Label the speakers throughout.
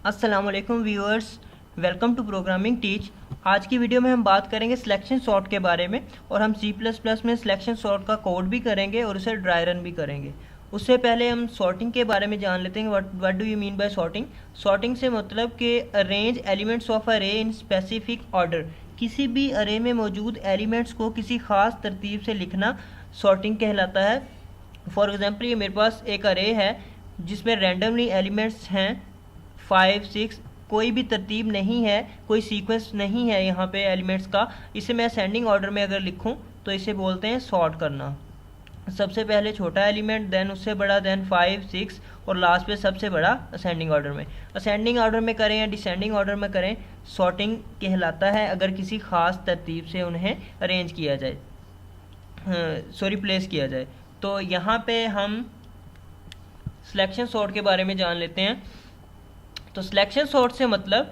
Speaker 1: अस्सलाम वालेकुम viewers, welcome to programming teach. आज की वीडियो में हम बात करेंगे सिलेक्शन सॉर्ट के बारे में और हम C++ में सिलेक्शन सॉर्ट का कोड भी करेंगे और उसे ड्राई रन भी करेंगे। उससे पहले हम सॉर्टिंग के बारे में जान लेते हैं। What do you mean by sorting. Sorting से मतलब कि अरेंज एलिमेंट्स ऑफ अरे इन स्पेसिफिक ऑर्डर, किसी भी अरे में मौजूद एलिमेंट्स को किसी ख़ास तरतीब से लिखना सॉर्टिंग कहलाता है। फॉर एग्जाम्पल, ये मेरे पास एक अरे है जिसमें रैंडमली एलिमेंट्स हैं 5, 6, कोई भी तरतीब नहीं है, कोई सीक्वेंस नहीं है यहाँ पे एलिमेंट्स का। इसे मैं असेंडिंग ऑर्डर में अगर लिखूँ तो इसे बोलते हैं सॉर्ट करना। सबसे पहले छोटा एलिमेंट, देन उससे बड़ा, देन 5, 6 और लास्ट पे सबसे बड़ा असेंडिंग ऑर्डर में। असेंडिंग ऑर्डर में करें या डिसेंडिंग ऑर्डर में करें, सॉर्टिंग कहलाता है अगर किसी ख़ास तरतीब से उन्हें अरेंज किया जाए, प्लेस किया जाए। तो यहाँ पे हम सिलेक्शन सॉर्ट के बारे में जान लेते हैं। तो सिलेक्शन सॉर्ट से मतलब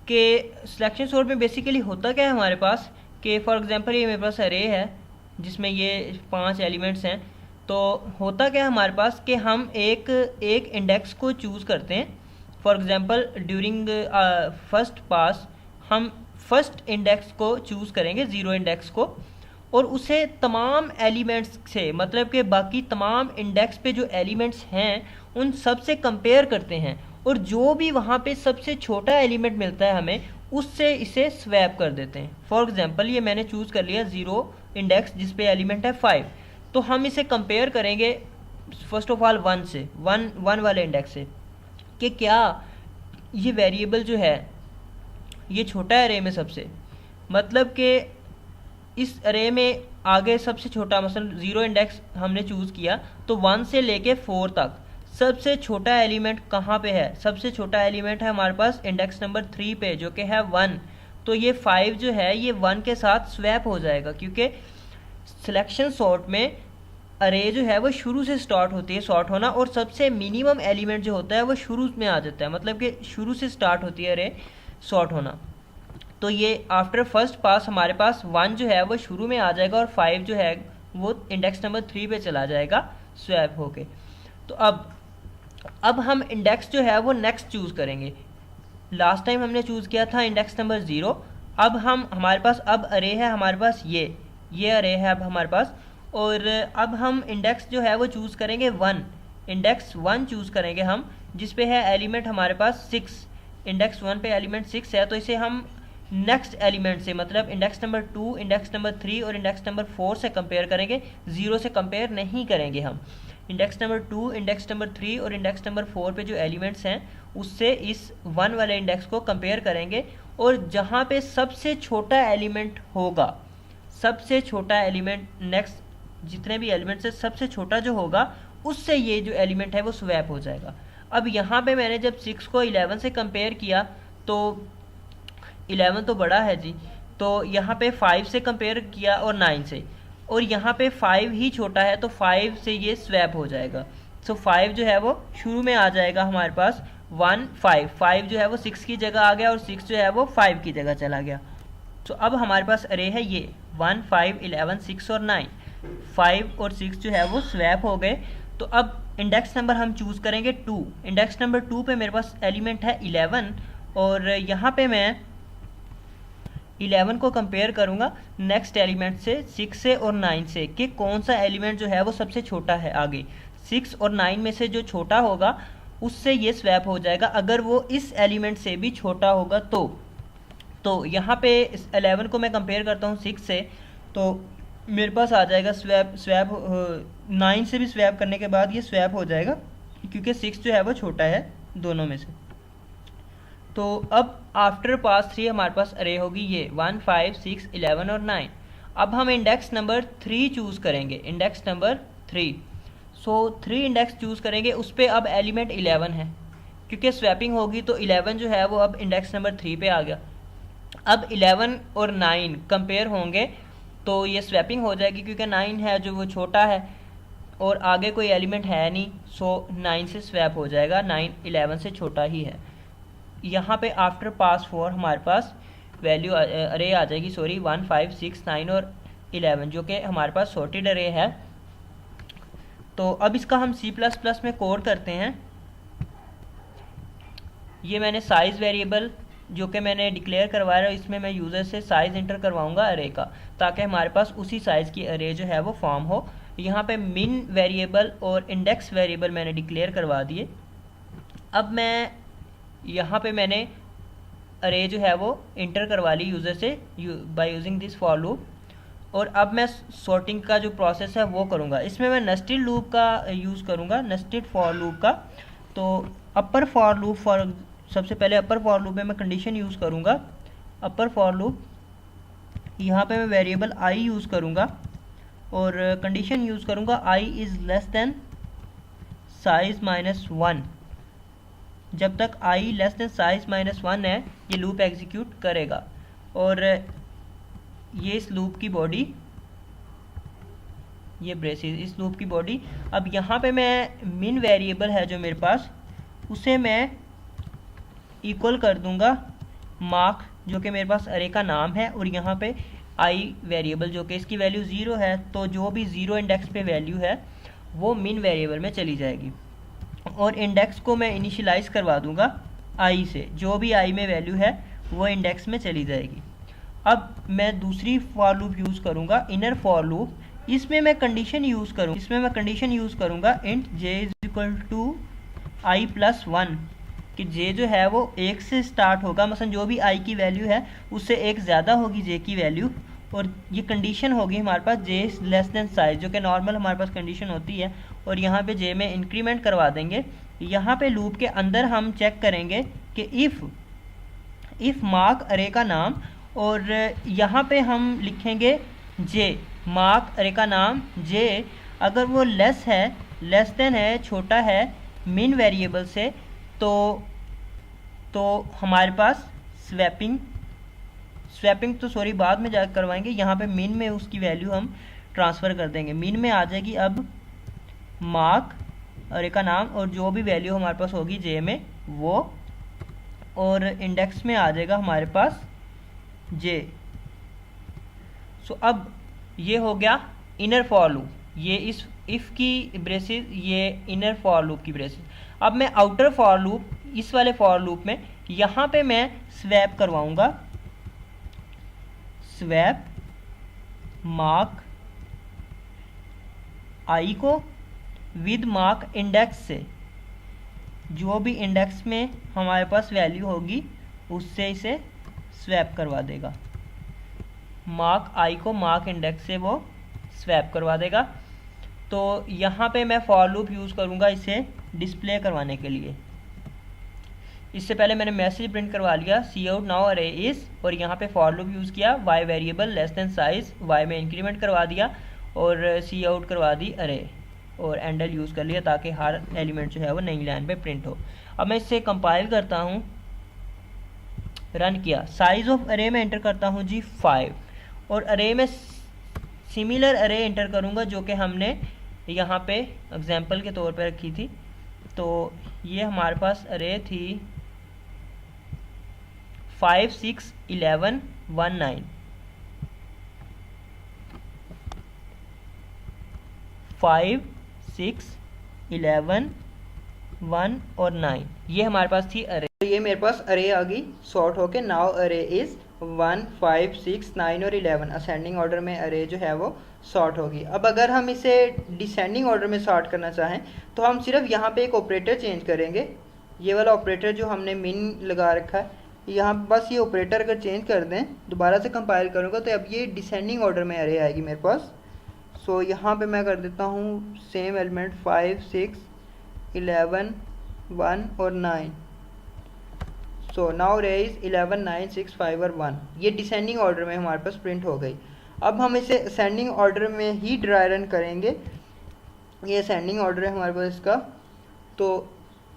Speaker 1: कि सिलेक्शन सॉर्ट में बेसिकली होता क्या है हमारे पास कि फॉर एग्जांपल ये मेरे पास अरे है जिसमें ये 5 एलिमेंट्स हैं। तो होता क्या है हमारे पास कि हम एक इंडेक्स को चूज़ करते हैं। For example during first pass हम फर्स्ट इंडेक्स को चूज़ करेंगे, 0 इंडेक्स को, और उसे तमाम एलिमेंट्स से मतलब कि बाकी तमाम इंडेक्स पे जो एलिमेंट्स हैं उन सब से कंपेयर करते हैं और जो भी वहाँ पे सबसे छोटा एलिमेंट मिलता है हमें उससे इसे स्वैप कर देते हैं। फॉर एग्जांपल ये मैंने चूज़ कर लिया 0 इंडेक्स जिस पे एलिमेंट है 5, तो हम इसे कंपेयर करेंगे फर्स्ट ऑफ ऑल 1 से, 1 वाले इंडेक्स से, कि क्या ये वेरिएबल जो है ये छोटा है अरे में सबसे, मतलब कि इस अरे में आगे सबसे छोटा, मसलन 0 इंडेक्स हमने चूज़ किया तो 1 से लेके 4 तक सबसे छोटा एलिमेंट कहाँ पे है। सबसे छोटा एलिमेंट है हमारे पास इंडेक्स नंबर 3 पे जो कि है 1। तो ये 5 जो है ये 1 के साथ स्वैप हो जाएगा क्योंकि सिलेक्शन सॉर्ट में अरे जो है वो शुरू से स्टार्ट होती है सॉर्ट होना, और सबसे मिनिमम एलिमेंट जो होता है वो शुरू में आ जाता है, मतलब कि शुरू से स्टार्ट होती है अरे सॉर्ट होना। तो ये आफ्टर फर्स्ट पास हमारे पास 1 जो है वो शुरू में आ जाएगा और 5 जो है वो इंडेक्स नंबर 3 पे चला जाएगा स्वैप होके। तो अब हम इंडेक्स जो है वो नेक्स्ट चूज़ करेंगे। लास्ट टाइम हमने चूज़ किया था इंडेक्स नंबर 0। अब हमारे पास अब अरे है, हमारे पास ये अरे है अब हमारे पास, और अब हम इंडेक्स जो है वो चूज़ करेंगे 1, इंडेक्स 1 चूज़ करेंगे हम, जिस पे है एलिमेंट हमारे पास 6। इंडेक्स 1 पे एलिमेंट 6 है तो इसे हम नेक्स्ट एलिमेंट से मतलब इंडेक्स नंबर 2, इंडेक्स नंबर 3 और इंडेक्स नंबर 4 से कंपेयर करेंगे, 0 से कंपेयर नहीं करेंगे हम। इंडेक्स नंबर 2, इंडेक्स नंबर 3 और इंडेक्स नंबर 4 पे जो एलिमेंट्स हैं उससे इस 1 वाले इंडेक्स को कंपेयर करेंगे, और जहाँ पे सबसे छोटा एलिमेंट होगा, सबसे छोटा एलिमेंट नेक्स्ट जितने भी एलिमेंट्स है सबसे छोटा जो होगा उससे ये जो एलिमेंट है वो स्वैप हो जाएगा। अब यहाँ पे मैंने जब 6 को 11 से कंपेयर किया तो 11 तो बड़ा है जी, तो यहाँ पे 5 से कंपेयर किया और 9 से, और यहाँ पे 5 ही छोटा है तो 5 से ये स्वैप हो जाएगा। सो 5 जो है वो शुरू में आ जाएगा हमारे पास 1, 5 जो है वो 6 की जगह आ गया और 6 जो है वो 5 की जगह चला गया। तो अब हमारे पास अरे है ये 1, 5, 11, 6 और 9, 5 और 6 जो है वो स्वैप हो गए। तो अब इंडेक्स नंबर हम चूज़ करेंगे 2। इंडेक्स नंबर 2 पे मेरे पास एलिमेंट है 11 और यहाँ पे मैं 11 को कंपेयर करूंगा नेक्स्ट एलिमेंट से 6 से और 9 से कि कौन सा एलिमेंट जो है वो सबसे छोटा है। आगे 6 और 9 में से जो छोटा होगा उससे ये स्वैप हो जाएगा, अगर वो इस एलिमेंट से भी छोटा होगा तो यहाँ पे इस 11 को मैं कंपेयर करता हूँ 6 से, तो मेरे पास आ जाएगा स्वैप 9 से भी स्वैप करने के बाद ये स्वैप हो जाएगा क्योंकि 6 जो है वो छोटा है दोनों में से। तो अब आफ्टर पास 3 हमारे पास अरे होगी ये 1, 5, 6, 11 और 9। अब हम इंडेक्स नंबर 3 चूज़ करेंगे, इंडेक्स नंबर 3। सो 3 इंडेक्स चूज़ करेंगे, उस पर अब एलिमेंट 11 है क्योंकि स्वैपिंग होगी तो 11 जो है वो अब इंडेक्स नंबर 3 पे आ गया। अब 11 और 9 कंपेयर होंगे तो ये स्वैपिंग हो जाएगी क्योंकि 9 है जो वो छोटा है और आगे कोई एलिमेंट है नहीं, सो 9 से स्वैप हो जाएगा, 9 11 से छोटा ही है। यहाँ पे आफ्टर पास 4 हमारे पास वैल्यू अरे आ जाएगी 1, 5, 6, 9 और 11 जो कि हमारे पास सॉर्टेड अरे है। तो अब इसका हम C++ में कोड करते हैं। ये मैंने साइज़ वेरिएबल जो कि मैंने डिक्लेयर करवाया है, इसमें मैं यूज़र से साइज़ इंटर करवाऊंगा अरे का, ताकि हमारे पास उसी साइज़ की अरे जो है वो फॉर्म हो। यहाँ पे मिन वेरिएबल और इंडेक्स वेरिएबल मैंने डिक्लेयर करवा दिए। अब मैं यहाँ पे मैंने अरे जो है वो इंटर करवा ली यूज़र से by using this for loop. और अब मैं सॉर्टिंग का जो प्रोसेस है वो करूँगा। इसमें मैं नेस्टेड लूप का यूज़ करूँगा, नेस्टेड फॉर लूप का। तो अपर फॉर लूप सबसे पहले अपर फॉर लूप में मैं कंडीशन यूज़ करूँगा। अपर फॉर लूप यहाँ पे मैं वेरिएबल आई यूज़ करूँगा और कंडीशन यूज़ करूँगा I is less than size -1। जब तक आई लेस देन साइज -1 है ये लूप एग्जीक्यूट करेगा। और ये इस लूप की बॉडी, ये ब्रेसेस इस लूप की बॉडी। अब यहाँ पे मैं मिन वेरिएबल है जो मेरे पास, उसे मैं इक्वल कर दूंगा मार्क जो कि मेरे पास अरे का नाम है, और यहाँ पे आई वेरिएबल जो कि इसकी वैल्यू 0 है, तो जो भी 0 इंडेक्स पे वैल्यू है वो मिन वेरिएबल में चली जाएगी। और इंडेक्स को मैं इनिशियलाइज करवा दूंगा आई से, जो भी आई में वैल्यू है वो इंडेक्स में चली जाएगी। अब मैं दूसरी फॉर लूप यूज़ करूँगा, इनर फॉर लूप। इसमें मैं कंडीशन यूज़ करूँगा int j is equal to i plus 1, कि जे जो है वो 1 से स्टार्ट होगा, मसलन जो भी आई की वैल्यू है उससे 1 ज़्यादा होगी जे की वैल्यू। और ये कंडीशन होगी हमारे पास जे लेस देन साइज, जो कि नॉर्मल हमारे पास कंडीशन होती है। और यहाँ पे जे में इंक्रीमेंट करवा देंगे। यहाँ पे लूप के अंदर हम चेक करेंगे कि इफ़ मार्क अरे का नाम, और यहाँ पे हम लिखेंगे जे मार्क अरे का नाम जे, अगर वो लेस देन है, छोटा है मिन वेरिएबल से, तो हमारे पास स्वैपिंग तो सॉरी बाद में जाकर करवाएंगे। यहाँ पे मिन में उसकी वैल्यू हम ट्रांसफ़र कर देंगे। मिन में आ जाएगी अब मार्क अरे का नाम, और जो भी वैल्यू हमारे पास होगी जे में वो, और इंडेक्स में आ जाएगा हमारे पास जे। सो अब ये हो गया इनर फॉर लूप, ये इस इफ़ की ब्रेसेस, ये इनर फॉर लूप की ब्रेसेस। अब मैं आउटर फॉर लूप, इस वाले फॉर लूप में यहाँ पे मैं स्वैप करवाऊँगा, स्वैप मार्क आई को विद मार्क इंडेक्स से, जो भी इंडेक्स में हमारे पास वैल्यू होगी उससे इसे स्वैप करवा देगा। मार्क आई को मार्क इंडेक्स से वो स्वैप करवा देगा। तो यहाँ पे मैं फॉर लूप यूज़ करूँगा इसे डिस्प्ले करवाने के लिए। इससे पहले मैंने मैसेज प्रिंट करवा लिया cout now array is, और यहाँ पे फॉर लूप यूज़ किया y variable less than size, y में इंक्रीमेंट करवा दिया और सी आउट करवा दी अरे, और एंडल यूज़ कर लिया ताकि हर एलिमेंट जो है वो नई लाइन पे प्रिंट हो। अब मैं इससे कंपाइल करता हूँ, रन किया, साइज ऑफ अरे में एंटर करता हूँ जी 5, और अरे में सिमिलर अरे एंटर करूँगा जो कि हमने यहाँ पे एग्जांपल के तौर पे रखी थी। तो ये हमारे पास अरे थी 5 6 11 1 9, 5 6 11 1 और 9, ये हमारे पास थी अरे। तो ये मेरे पास अरे आ गई सॉर्ट होके, नाउ अरे इज़ 1 5 6 9 और 11, असेंडिंग ऑर्डर में अरे जो है वो सॉर्ट होगी। अब अगर हम इसे डिसेंडिंग ऑर्डर में सॉर्ट करना चाहें तो हम सिर्फ यहाँ पे एक ऑपरेटर चेंज करेंगे, ये वाला ऑपरेटर जो हमने मिन लगा रखा है, यहाँ बस ये ऑपरेटर अगर चेंज कर दें, दोबारा से कंपाइल करूँगा तो अब ये डिसेंडिंग ऑर्डर में अरे आएगी मेरे पास। सो यहाँ पे मैं कर देता हूँ सेम एलिमेंट 5 6 11 1 और 9। सो नाउ अरे इज़ 11 9 6 5 और 1, ये डिसेंडिंग ऑर्डर में हमारे पास प्रिंट हो गई। अब हम इसे असेंडिंग ऑर्डर में ही ड्राई रन करेंगे, ये असेंडिंग ऑर्डर है हमारे पास इसका। तो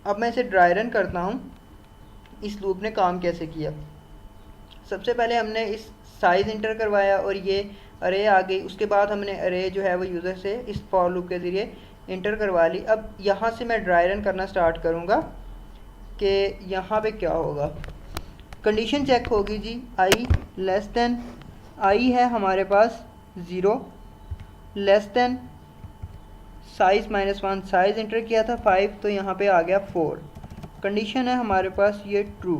Speaker 1: अब मैं इसे ड्राई रन करता हूँ, इस लूप ने काम कैसे किया। सबसे पहले हमने इस साइज़ इंटर करवाया और ये अरे आ गई, उसके बाद हमने अरे जो है वो यूज़र से इस फॉर लूप के ज़रिए इंटर करवा ली। अब यहाँ से मैं ड्राई रन करना स्टार्ट करूँगा कि यहाँ पे क्या होगा, कंडीशन चेक होगी जी, आई लेस देन, आई है हमारे पास 0, less than size -1, size inter किया था 5 तो यहाँ पे आ गया 4,
Speaker 2: कंडीशन है हमारे पास ये ट्रू,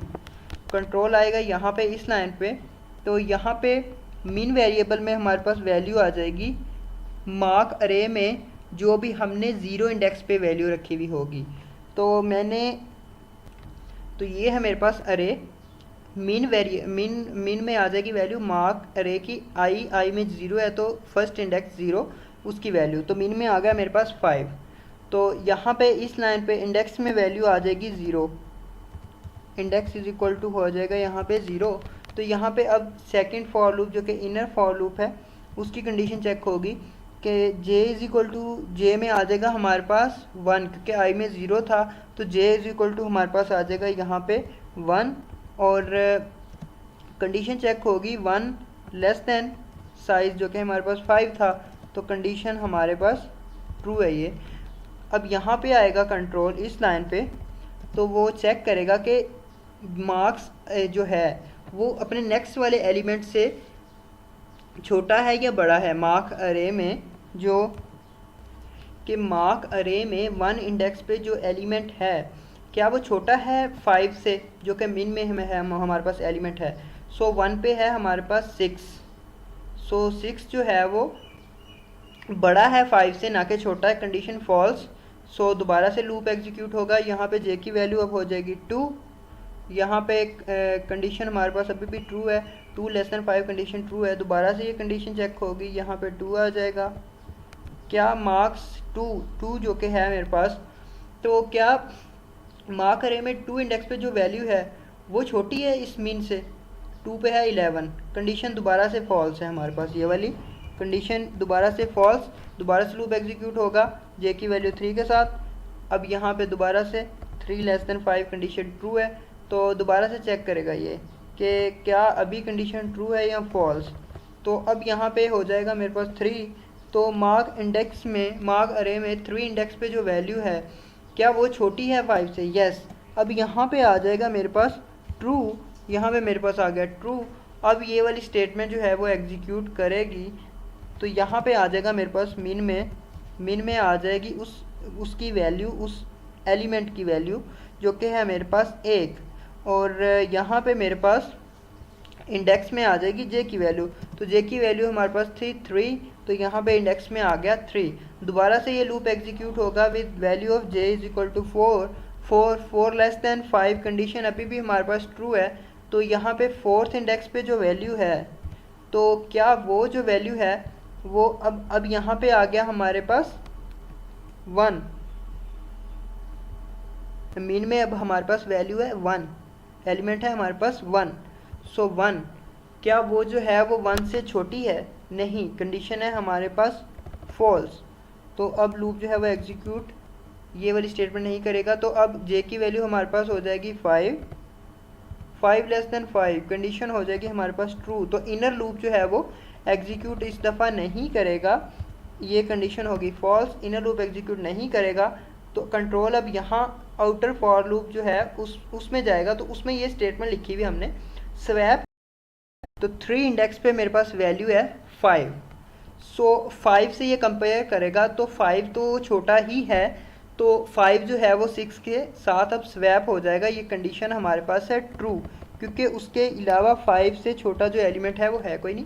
Speaker 2: कंट्रोल आएगा यहाँ पे इस लाइन पे, तो यहाँ पे मीन वेरिएबल में हमारे पास वैल्यू आ जाएगी मार्क अरे में जो भी हमने ज़ीरो इंडेक्स पे वैल्यू रखी हुई होगी। तो ये है मेरे पास अरे, मीन में आ जाएगी वैल्यू मार्क अरे की, आई में ज़ीरो है तो फर्स्ट इंडेक्स ज़ीरो, उसकी वैल्यू, तो मीन में आ गया मेरे पास 5। तो यहाँ पे इस लाइन पे इंडेक्स में वैल्यू आ जाएगी 0, इंडेक्स इज इक्वल टू हो जाएगा यहाँ पे 0। तो यहाँ पे अब सेकंड फॉर लूप जो कि इनर फॉर लूप है उसकी कंडीशन चेक होगी कि j इज इक्वल टू, जे में आ जाएगा हमारे पास 1 क्योंकि i में 0 था, तो j इज इक्वल टू हमारे पास आ जाएगा यहाँ पे 1, और कंडीशन चेक होगी 1 लेस देन साइज़ जो कि हमारे पास 5 था, तो कंडीशन हमारे पास ट्रू है ये। अब यहाँ पे आएगा कंट्रोल इस लाइन पे, तो वो चेक करेगा कि मार्क्स जो है वो अपने नेक्स्ट वाले एलिमेंट से छोटा है या बड़ा है। मार्क अरे में जो कि मार्क अरे में 1 इंडेक्स पे जो एलिमेंट है क्या वो छोटा है 5 से, जो कि मिन में है हमारे पास एलिमेंट है। सो 1 पे है हमारे पास 6, सो 6 जो है वो बड़ा है 5 से, ना कि छोटा है, कंडीशन फॉल्स। सो दोबारा से लूप एग्जीक्यूट होगा, यहाँ पे जे की वैल्यू अब हो जाएगी 2, यहाँ पे कंडीशन हमारे पास अभी भी ट्रू है, 2 लेस देन 5 कंडीशन ट्रू है। दोबारा से ये कंडीशन चेक होगी, यहाँ पे 2 आ जाएगा। क्या मार्क्स 2 जो कि है मेरे पास, तो क्या मार्क अरे में 2 इंडेक्स पे जो वैल्यू है वो छोटी है इस मीन से, 2 पे है 11, कंडीशन दोबारा से फॉल्स है हमारे पास, ये वाली कंडीशन दोबारा से फॉल्स। दोबारा से लूप एग्जीक्यूट होगा जे की वैल्यू 3 के साथ। अब यहाँ पे दोबारा से 3 लेस देन 5 कंडीशन ट्रू है, तो दोबारा से चेक करेगा ये कि क्या अभी कंडीशन ट्रू है या फॉल्स। तो अब यहाँ पे हो जाएगा मेरे पास 3, तो मार्क इंडेक्स में, मार्क अरे में 3 इंडेक्स पे जो वैल्यू है क्या वो छोटी है 5 से, यस। अब यहाँ पे आ जाएगा मेरे पास ट्रू, यहाँ पे मेरे पास आ गया ट्रू। अब ये वाली स्टेटमेंट जो है वो एग्जीक्यूट करेगी, तो यहाँ पे आ जाएगा मेरे पास मिन में आ जाएगी उसकी वैल्यू, उस एलिमेंट की वैल्यू जो कि है मेरे पास 1, और यहाँ पे मेरे पास इंडेक्स में आ जाएगी जे की वैल्यू, तो जे की वैल्यू हमारे पास थी 3, तो यहाँ पे इंडेक्स में आ गया 3। दोबारा से ये लूप एग्जीक्यूट होगा with value of j is equal to 4 less than 5 condition अभी भी हमारे पास ट्रू है, तो यहाँ पे 4th इंडेक्स पे जो वैल्यू है, तो क्या वो जो वैल्यू है वो अब यहाँ पे आ गया हमारे पास 1, मीन में अब हमारे पास वैल्यू है 1, एलिमेंट है हमारे पास 1। सो 1 क्या वो जो है वो 1 से छोटी है, नहीं, कंडीशन है हमारे पास फॉल्स। तो अब लूप जो है वो एग्जीक्यूट ये वाली स्टेटमेंट नहीं करेगा, तो अब जे की वैल्यू हमारे पास हो जाएगी 5 लेस देन 5 कंडीशन हो जाएगी हमारे पास ट्रू। तो इनर लूप जो है वो एग्जीक्यूट इस दफ़ा नहीं करेगा, ये कंडीशन होगी फॉल्स, इनर लूप एग्जीक्यूट नहीं करेगा। तो कंट्रोल अब यहाँ आउटर फॉर लूप जो है उसमें जाएगा, तो उसमें ये स्टेटमेंट लिखी हुई हमने स्वैप, तो 3 इंडेक्स पे मेरे पास वैल्यू है 5, सो 5 से ये कंपेयर करेगा, तो 5 तो छोटा ही है, तो 5 जो है वो 6 के साथ अब स्वैप हो जाएगा। ये कंडीशन हमारे पास है ट्रू, क्योंकि उसके अलावा 5 से छोटा जो एलिमेंट है वो है कोई नहीं।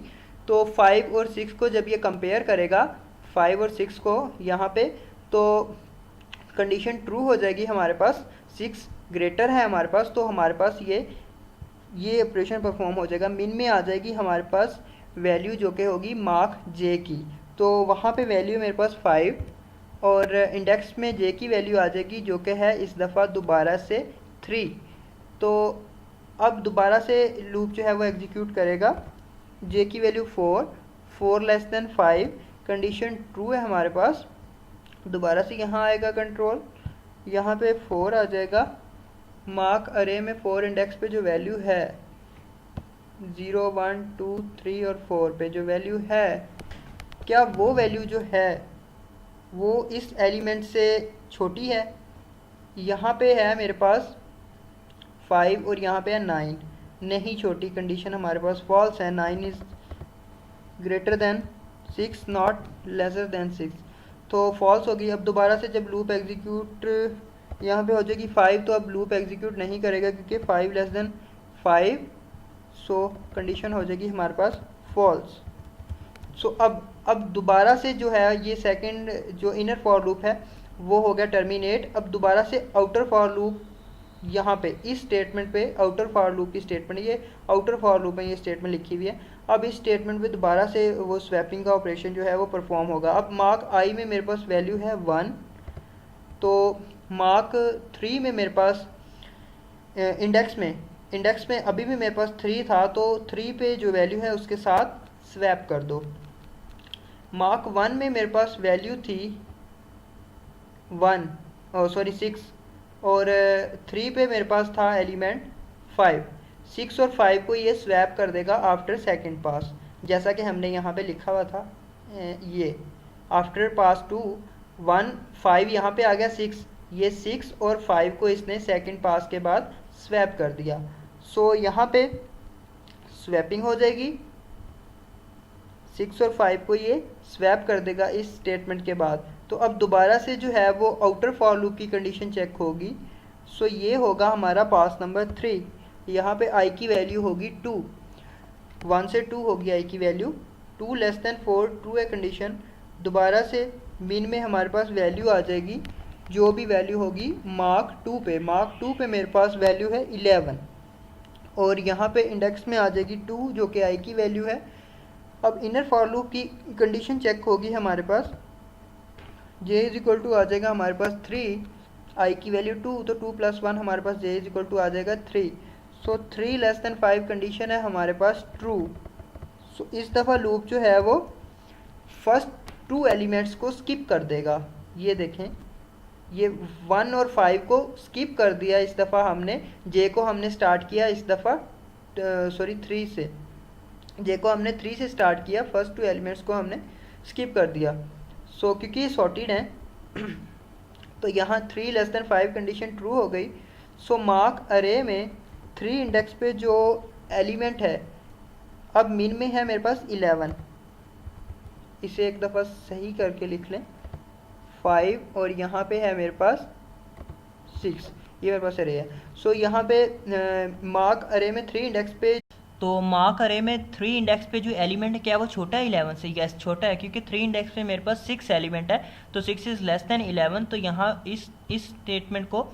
Speaker 2: तो 5 और 6 को जब ये कंपेयर करेगा, 5 और 6 को यहाँ पे, तो कंडीशन ट्रू हो जाएगी हमारे पास, 6 ग्रेटर है हमारे पास, तो हमारे पास ये ऑपरेशन परफॉर्म हो जाएगा। मिन में आ जाएगी हमारे पास वैल्यू जो कि होगी मार्क जे की, तो वहाँ पे वैल्यू मेरे पास 5, और इंडेक्स में जे की वैल्यू आ जाएगी जो कि है इस दफ़ा दोबारा से 3। तो अब दोबारा से लूप जो है वो एग्जीक्यूट करेगा, जे की value 4 less than 5 condition true है हमारे पास। दोबारा से यहाँ आएगा कंट्रोल, यहाँ पे 4 आ जाएगा, मार्क अरे में 4 इंडेक्स पे जो वैल्यू है 0 1 2 3 और 4 पे जो वैल्यू है, क्या वो वैल्यू जो है वो इस एलिमेंट से छोटी है। यहाँ पे है मेरे पास 5 और यहाँ पे है 9, नहीं छोटी, कंडीशन हमारे पास फॉल्स है, 9 is greater than 6 not lesser than 6, तो फॉल्स होगी। अब दोबारा से जब लूप एग्जीक्यूट यहाँ पे हो जाएगी 5, तो अब लूप एग्जीक्यूट नहीं करेगा क्योंकि 5 लेस देन 5, सो कंडीशन हो जाएगी हमारे पास फॉल्स। सो अब दोबारा से जो है ये सेकंड जो इनर फॉर लूप है वो हो गया टर्मिनेट। अब दोबारा से आउटर फॉर लूप यहाँ पे इस स्टेटमेंट पे, आउटर फॉर लूप की स्टेटमेंट, ये आउटर फॉर लूप में ये स्टेटमेंट लिखी हुई है। अब इस स्टेटमेंट पे दोबारा से वो स्वैपिंग का ऑपरेशन जो है वो परफॉर्म होगा। अब मार्क आई में मेरे पास वैल्यू है 1, तो मार्क 3 में मेरे पास इंडेक्स में अभी भी मेरे पास 3 था, तो 3 पे जो वैल्यू है उसके साथ स्वैप कर दो। मार्क 1 में मेरे पास वैल्यू थी 6, और 3 पे मेरे पास था एलिमेंट 5। 6 और 5 को ये स्वैप कर देगा आफ्टर सेकंड पास, जैसा कि हमने यहाँ पे लिखा हुआ था। ये आफ्टर पास टू 1 5 यहाँ पे आ गया 6, ये 6 और 5 को इसने सेकंड पास के बाद स्वैप कर दिया। सो यहाँ पे स्वैपिंग हो जाएगी, 6 और 5 को ये स्वैप कर देगा इस स्टेटमेंट के बाद। तो अब दोबारा से जो है वो आउटर फॉर लूप की कंडीशन चेक होगी। सो ये होगा हमारा पास नंबर 3। यहाँ पे आई की वैल्यू होगी 2, 1 से 2 होगी आई की वैल्यू, 2 लेस देन 4 ट्रू है कंडीशन। दोबारा से मिन में हमारे पास वैल्यू आ जाएगी, जो भी वैल्यू होगी मार्क 2 पे। मार्क 2 पे मेरे पास वैल्यू है 11, और यहाँ पे इंडेक्स में आ जाएगी 2 जो कि आई की वैल्यू है। अब इनर फॉर लूप की कंडीशन चेक होगी हमारे पास, j इज इक्वल टू आ जाएगा हमारे पास 3, आई की वैल्यू 2, तो 2 + 1 हमारे पास j इज इक्वल टू आ जाएगा 3। सो 3 लेस देन 5 कंडीशन है हमारे पास ट्रू। सो इस दफ़ा लूप जो है वो फर्स्ट 2 एलिमेंट्स को स्किप कर देगा। ये देखें, ये 1 और 5 को स्किप कर दिया इस दफ़ा हमने। j को हमने स्टार्ट किया इस दफ़ा 3 से, j को हमने 3 से स्टार्ट किया, फर्स्ट 2 एलिमेंट्स को हमने स्किप कर दिया। सो क्योंकि ये सॉर्टेड है तो यहाँ 3 लेस देन 5 कंडीशन ट्रू हो गई। सो मार्क अरे में 3 इंडेक्स पे जो एलिमेंट है, अब मिन में है मेरे पास 11, इसे एक दफ़ा सही करके लिख लें, 5 और यहाँ पे है मेरे पास 6, ये मेरे पास अरे है। सो यहाँ पे मार्क अरे में 3 इंडेक्स पे,
Speaker 1: तो मार्क अरे में 3 इंडेक्स पे जो एलिमेंट है क्या वो छोटा है 11 से? यस छोटा है, क्योंकि 3 इंडेक्स पे मेरे पास 6 एलिमेंट है, तो 6 इज़ लेस देन 11। तो यहाँ इस स्टेटमेंट को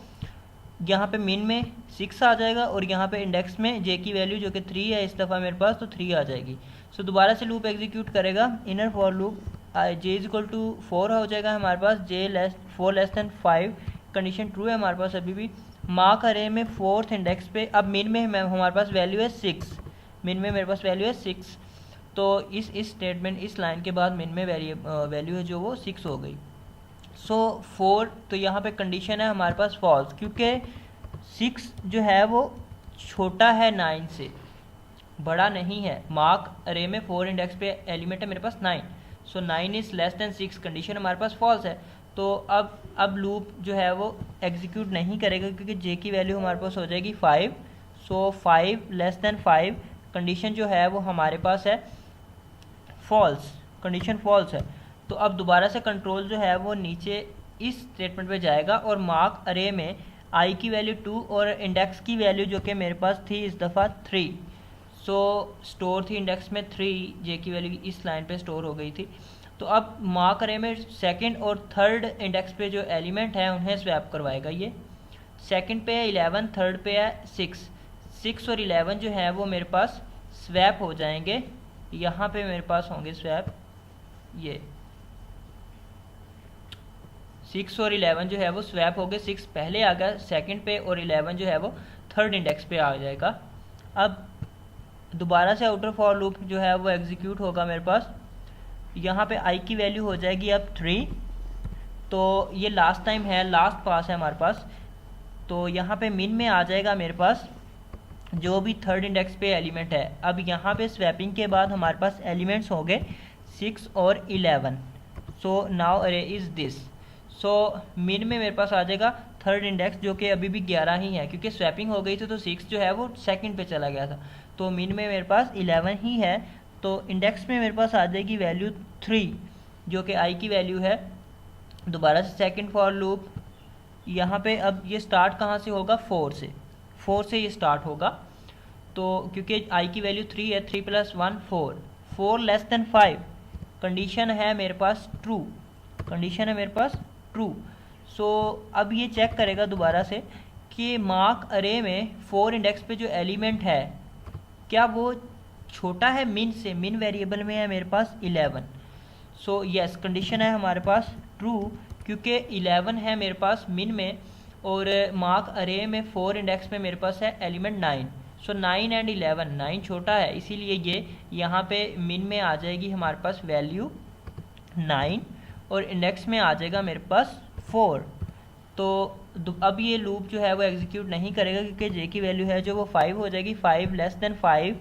Speaker 1: यहाँ पे मिन में 6 आ जाएगा, और यहाँ पे इंडेक्स में j की वैल्यू जो कि 3 है इस दफ़ा मेरे पास, तो 3 आ जाएगी। सो दोबारा से लूप एग्जीक्यूट करेगा, inner for loop, j is equal to 4 हो जाएगा हमारे पास, 4 लेस देन 5 कंडीशन ट्रू है हमारे पास अभी भी। मार्क अरे में 4th इंडेक्स पे अब मिन में हमारे पास वैल्यू है 6, मिन में मेरे पास वैल्यू है 6, तो इस स्टेटमेंट इस लाइन के बाद मिन में वैल्यू है जो वो 6 हो गई। सो 4, तो यहाँ पे कंडीशन है हमारे पास फॉल्स, क्योंकि 6 जो है वो छोटा है 9 से, बड़ा नहीं है। मार्क अरे में 4 इंडेक्स पे एलिमेंट है मेरे पास 9, सो 9 इज़ लेस देन 6 कंडीशन हमारे पास फॉल्स है। तो अब लूप जो है वो एग्जीक्यूट नहीं करेगा, क्योंकि j की वैल्यू हमारे पास हो जाएगी 5। सो 5 लेस देन 5 कंडीशन जो है वो हमारे पास है फॉल्स, कंडीशन फॉल्स है। तो अब दोबारा से कंट्रोल जो है वो नीचे इस स्टेटमेंट पे जाएगा, और मार्क अरे में i की वैल्यू 2 और इंडेक्स की वैल्यू जो कि मेरे पास थी इस दफ़ा 3, सो स्टोर थी इंडेक्स में 3, j की वैल्यू इस लाइन पे स्टोर हो गई थी। तो अब मार्क अरे में सेकंड और थर्ड इंडेक्स पे जो एलिमेंट है उन्हें स्वैप करवाएगा। ये सेकंड पे है 11, थर्ड पे है 6 और 11 जो है वो मेरे पास स्वैप हो जाएंगे, यहाँ पे मेरे पास होंगे स्वैप, ये 6 और 11 जो है वो स्वैप हो गए, 6 पहले आ गया सेकंड पे और 11 जो है वो थर्ड इंडेक्स पे आ जाएगा। अब दोबारा से आउटर फॉर लूप जो है वो एग्जीक्यूट होगा मेरे पास, यहाँ पे i की वैल्यू हो जाएगी अब 3, तो ये लास्ट टाइम है, लास्ट पास है हमारे पास, तो यहाँ पे मिन में आ जाएगा मेरे पास जो भी थर्ड इंडेक्स पे एलिमेंट है। अब यहाँ पे स्वैपिंग के बाद हमारे पास एलिमेंट्स हो गए 6 और 11, so now array is this. सो मिन में मेरे पास आ जाएगा थर्ड इंडेक्स जो कि अभी भी 11 ही है, क्योंकि स्वैपिंग हो गई थी तो 6 जो है वो सेकंड पे चला गया था, तो मिन में मेरे पास 11 ही है। तो इंडेक्स में मेरे पास आ जाएगी वैल्यू 3 जो कि i की वैल्यू है। दोबारा से सेकंड फॉर लूप, यहाँ पे अब ये स्टार्ट कहाँ से होगा, 4 से ये स्टार्ट होगा। तो क्योंकि आई की वैल्यू 3 है, 3 + 1 4, 4 लेस देन 5, कंडीशन है मेरे पास ट्रू, कंडीशन है मेरे पास ट्रू। सो अब ये चेक करेगा दोबारा से कि मार्क अरे में 4 इंडेक्स पे जो एलिमेंट है क्या वो छोटा है मिन से, मिन वेरिएबल में है मेरे पास 11। सो यस, कंडीशन है हमारे पास ट्रू, क्योंकि 11 है मेरे पास मिन में और मार्क अरे में 4 इंडेक्स में मेरे पास है एलिमेंट 9। सो 9 एंड 11, 9 छोटा है, इसीलिए ये यहाँ पे मिन में आ जाएगी हमारे पास वैल्यू 9 और इंडेक्स में आ जाएगा मेरे पास 4। तो अब ये लूप जो है वो एग्जीक्यूट नहीं करेगा क्योंकि जे की वैल्यू है जो वो 5 हो जाएगी, 5 लेस देन 5,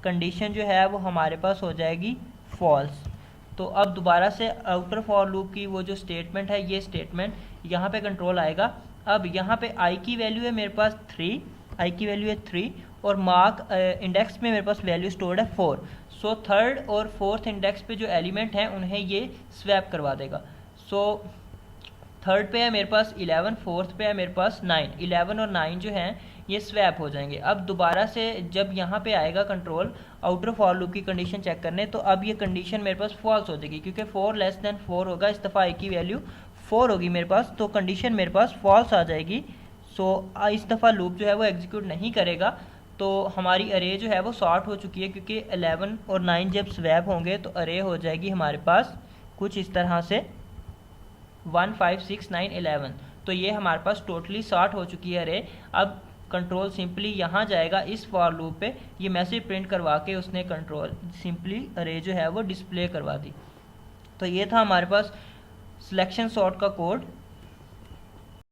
Speaker 1: कंडीशन जो है वो हमारे पास हो जाएगी फॉल्स। तो अब दोबारा से आउटर फॉर लूप की वो जो स्टेटमेंट है, ये स्टेटमेंट यहाँ पे कंट्रोल आएगा। अब यहाँ पे आई की वैल्यू है मेरे पास 3, आई की वैल्यू है 3 और मार्क इंडेक्स में मेरे पास वैल्यू स्टोर्ड है 4। सो थर्ड और फोर्थ इंडेक्स पे जो एलिमेंट हैं उन्हें ये स्वैप करवा देगा। सो थर्ड पे है मेरे पास 11, फोर्थ पे है मेरे पास 9, 11 और 9 जो हैं ये स्वैप हो जाएंगे। अब दोबारा से जब यहाँ पे आएगा कंट्रोल आउटर फॉर लूप की कंडीशन चेक करने, तो अब ये कंडीशन मेरे पास फॉल्स हो जाएगी क्योंकि 4 लेस देन 4 होगा, इस दफ़ा आई की वैल्यू 4 होगी मेरे पास, तो कंडीशन मेरे पास फॉल्स आ जाएगी। सो इस दफ़ा लूप जो है वो एग्जीक्यूट नहीं करेगा। तो हमारी अरे जो है वो सॉर्ट हो चुकी है क्योंकि 11 और 9 जब स्वैप होंगे तो अरे हो जाएगी हमारे पास कुछ इस तरह से 1 5 6 9 11। तो ये हमारे पास टोटली सॉर्ट हो चुकी है अरे। अब कंट्रोल सिंपली यहाँ जाएगा इस फॉर लूप पे, ये मैसेज प्रिंट करवा के उसने कंट्रोल सिंपली अरे जो है वो डिस्प्ले करवा दी। तो ये था हमारे पास सिलेक्शन सॉर्ट का कोड।